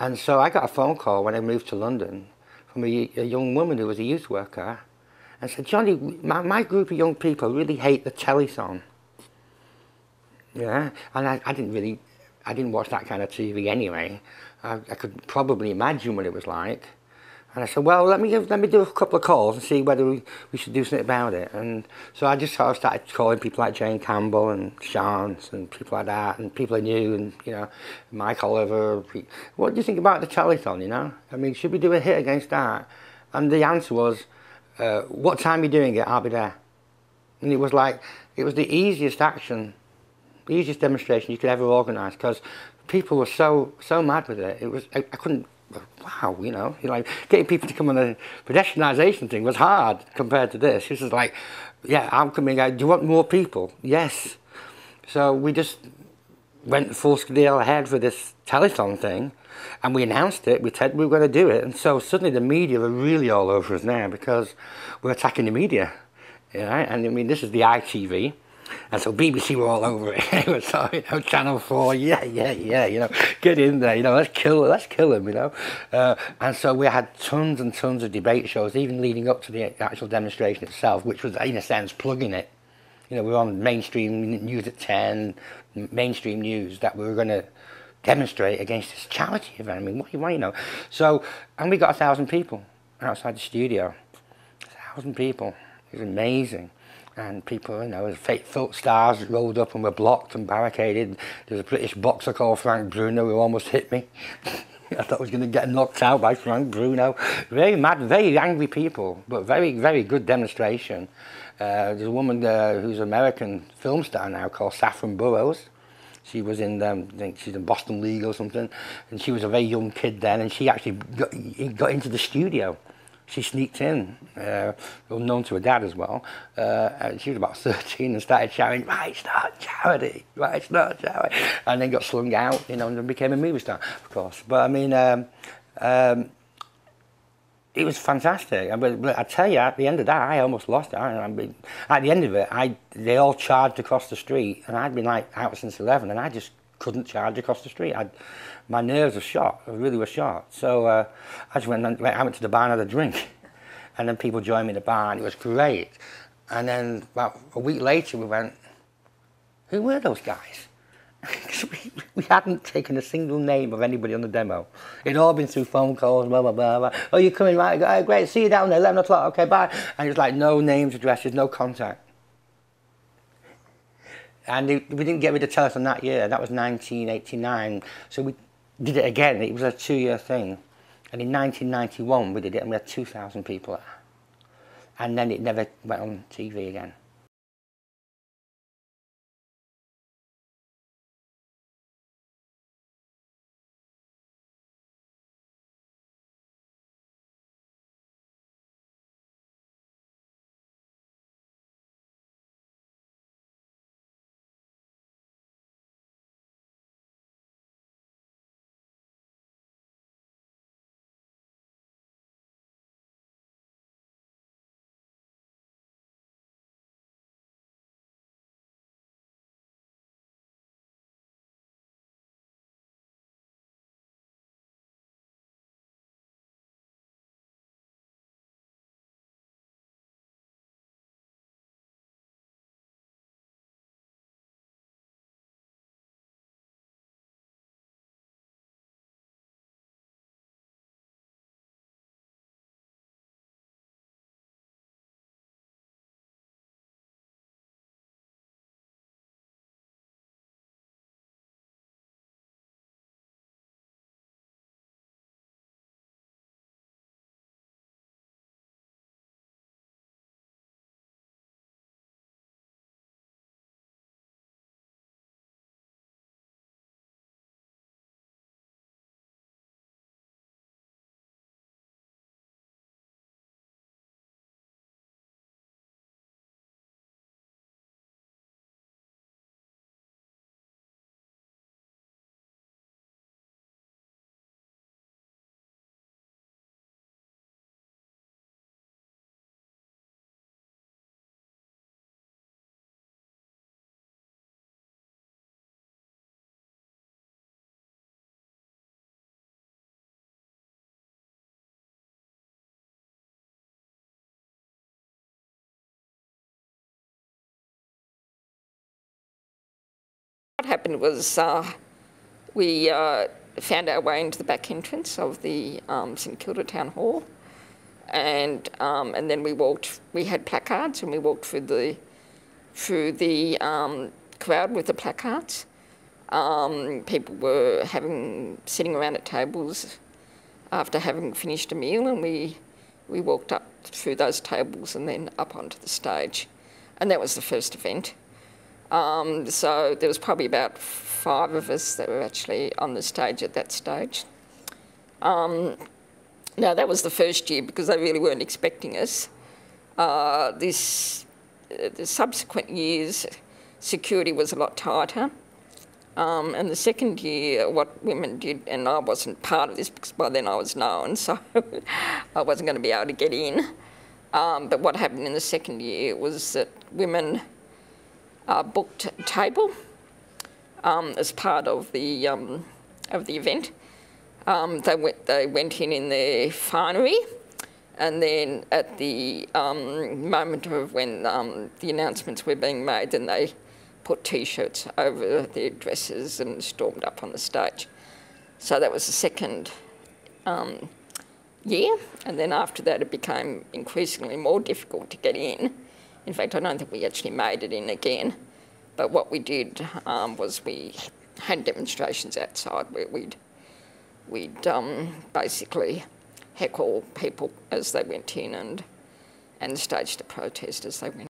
And so I got a phone call when I moved to London from a young woman who was a youth worker and said, Johnny, my group of young people really hate the telethon. Yeah, and I didn't watch that kind of TV anyway. I could probably imagine what it was like. And I said, well, let me do a couple of calls and see whether we should do something about it. And so I just sort of started calling people like Jane Campbell and Shans and people like that, and people I knew, and Mike Oliver. What do you think about the telethon? I mean, should we do a hit against that? And the answer was, what time are you doing it? I'll be there. And it was the easiest action, the easiest demonstration you could ever organise, because people were so mad with it. It was I couldn't. Wow, like getting people to come on a pedestrianisation thing was hard compared to this. This is like, yeah, I'm coming out. Do you want more people? Yes. So we just went full scale ahead for this telethon thing, and we announced it. We said we were going to do it, and so suddenly the media were really all over us now because we're attacking the media, And I mean, this is the ITV. And so BBC were all over it. It was Channel 4, yeah, get in there, let's kill him, And so we had tons and tons of debate shows, even leading up to the actual demonstration itself, which was, in a sense, plugging it. We were on mainstream news at 10, mainstream news, that we were going to demonstrate against this charity event. I mean, what. So, and we got 1,000 people outside the studio. 1,000 people. It was amazing. And people, as fake folk stars rolled up and were blocked and barricaded. There was a British boxer called Frank Bruno who almost hit me. I thought I was going to get knocked out by Frank Bruno. Very mad, very angry people, but very, very good demonstration. There's a woman who's an American film star now called Saffron Burrows. She was in, I think she's in Boston League or something, and she was a very young kid then, and she actually got into the studio. She sneaked in, unknown to her dad as well, and she was about 13 and started shouting, right, it's not charity, right, it's not charity, and then got slung out, and then became a movie star, of course. But I mean, it was fantastic. But I tell you, at the end of that, I almost lost it. I mean, at the end of it, they all charged across the street, and I'd been out since 11, and I just couldn't charge across the street. My nerves were shot. I really was shot. So I just went to the bar and had a drink, and then people joined me in the bar, and it was great. And then about a week later, we went, who were those guys? we hadn't taken a single name of anybody on the demo. It'd all been through phone calls, blah, blah, blah, blah. Oh, you're coming, right? Oh, great, see you down there, 11 o'clock, okay, bye. And it was like no names, addresses, no contact. And we didn't get rid of Telethon that year. That was 1989. So we did it again. It was a 2-year thing. And in 1991, we did it, and we had 2,000 people there. And then it never went on TV again. What happened was we found our way into the back entrance of the St Kilda Town Hall, and then we walked. We had placards, and we walked through the crowd with the placards. People were sitting around at tables after having finished a meal, and we walked up through those tables and then up onto the stage, and that was the first event. So there was probably about 5 of us that were actually on the stage at that stage. Now that was the first year because they really weren't expecting us. The subsequent years, security was a lot tighter. And the second year, what women did, and I wasn't part of this because by then I was known, so I wasn't going to be able to get in. But what happened in the second year was that women booked a table as part of the event. They went in their finery, and then at the moment of when the announcements were being made, then they put T-shirts over their dresses and stormed up on the stage. So that was the second year, and then after that it became increasingly more difficult to get in. In fact, I don't think we actually made it in again. But what we did was we had demonstrations outside where we'd basically heckle people as they went in and stage the protest as they went.